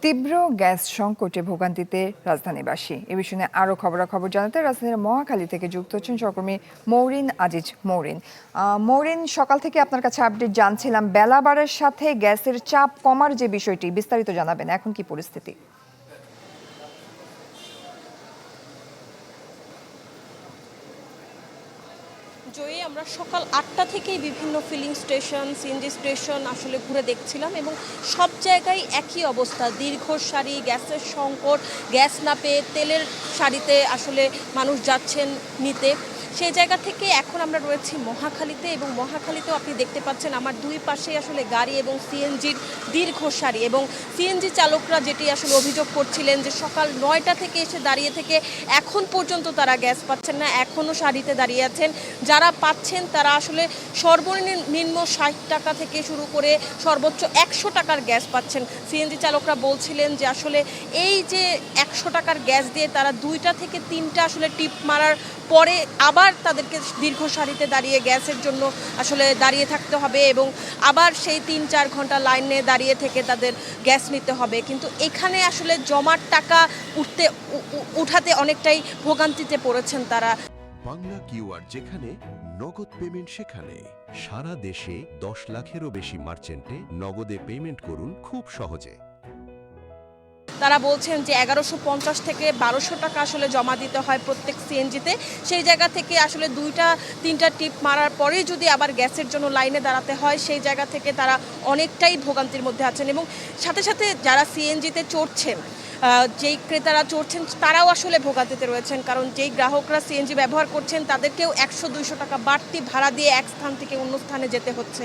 তীব্র গ্যাস সংকটে ভোগান্তিতে রাজধানীবাসী। এ বিষয়ে আরো খবরাখবর জানাতে রাজধানীর মহাখালী থেকে যুক্ত হচ্ছেন সহকর্মী মৌরিন আজিজ। মৌরিন, সকাল থেকে আপনার কাছে আপডেট জানছিলাম, বেলা বাড়ার সাথে গ্যাসের চাপ কমার যে বিষয়টি, বিস্তারিত জানাবেন, এখন কি পরিস্থিতি? জয়ী, আমরা সকাল ৮টা থেকেই বিভিন্ন ফিলিং স্টেশন, সিএনজি স্টেশন আসলে ঘুরে দেখছিলাম এবং সব জায়গায় একই অবস্থা। দীর্ঘ সারি, গ্যাসের সংকট, গ্যাস না পেয়ে তেলের সারিতে আসলে মানুষ যাচ্ছেন নিতে। সেই জায়গা থেকে এখন আমরা রয়েছি মহাখালীতে এবং মহাখালীতেও আপনি দেখতে পাচ্ছেন আমার দুই পাশেই আসলে গাড়ি এবং সিএনজির দীর্ঘ সারি। এবং সিএনজি চালকরা যেটি আসলে অভিযোগ করছিলেন যে সকাল ৯টা থেকে এসে দাঁড়িয়ে থেকে এখন পর্যন্ত তারা গ্যাস পাচ্ছেন না, এখনও সারিতে দাঁড়িয়ে আছেন। যারা পাচ্ছেন তারা আসলে সর্বনিম্ন ৬০ টাকা থেকে শুরু করে সর্বোচ্চ ১০০ টাকার গ্যাস পাচ্ছেন। সিএনজি চালকরা বলছিলেন যে আসলে এই যে ১০০ টাকার গ্যাস দিয়ে তারা ২টা থেকে ৩টা আসলে টিপ মারার পরে আবার তাদেরকে দীর্ঘ সারিতে দাঁড়িয়ে গ্যাসের জন্য আসলে দাঁড়িয়ে থাকতে হবে এবং আবার সেই ৩-৪ ঘন্টা লাইনে দাঁড়িয়ে থেকে তাদের গ্যাস নিতে হবে। কিন্তু এখানে আসলে জমার টাকা উঠাতে অনেকটাই ভোগান্তিতে পড়েছেন তারা। বাংলা কিউআর যেখানে নগদ পেমেন্ট সেখানে। সারা দেশে ১০ লাখেরও বেশি মার্চেন্টে নগদে পেমেন্ট করুন খুব সহজে। তারা বলছেন যে ১১৫০ থেকে ১২০০ টাকা আসলে জমা দিতে হয় প্রত্যেক সিএনজিতে। সেই জায়গা থেকে আসলে ২-৩টা টিপ মারার পরেই যদি আবার গ্যাসের জন্য লাইনে দাঁড়াতে হয়, সেই জায়গা থেকে তারা অনেকটাই ভোগান্তির মধ্যে আছেন। এবং সাথে সাথে যারা সিএনজিতে চড়ছেন, যেই ক্রেতারা চড়ছেন তারাও আসলে ভোগান্তিতে রয়েছেন, কারণ যেই গ্রাহকরা সিএনজি ব্যবহার করছেন তাদেরকেও ১০০-২০০ টাকা বাড়তি ভাড়া দিয়ে এক স্থান থেকে অন্য স্থানে যেতে হচ্ছে।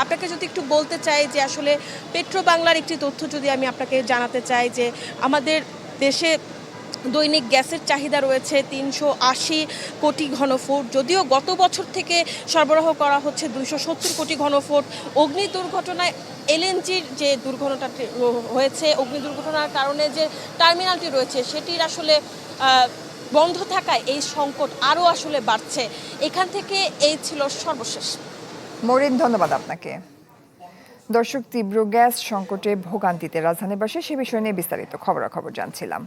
আপনাকে যদি একটু বলতে চাই যে আসলে পেট্রো বাংলার একটি তথ্য যদি আমি আপনাকে জানাতে চাই যে আমাদের দেশে দৈনিক গ্যাসের চাহিদা রয়েছে ৩৮০ কোটি ঘনফুট, যদিও গত বছর থেকে সরবরাহ করা হচ্ছে ২৭০ কোটি ঘনফুট। অগ্নি দুর্ঘটনায় এলএনজির যে দুর্ঘটনাটি হয়েছে, অগ্নি দুর্ঘটনার কারণে যে টার্মিনালটি রয়েছে সেটির আসলে বন্ধ থাকায় এই সংকট আরও আসলে বাড়ছে। এখান থেকে এই ছিল সর্বশেষ। মৌরিন, ধন্যবাদ আপনাকে। দর্শক, তীব্র গ্যাস সংকটে ভোগান্তিতে রাজধানীবাসী, সে বিষয় নিয়ে বিস্তারিত খবরাখবর জানছিলাম।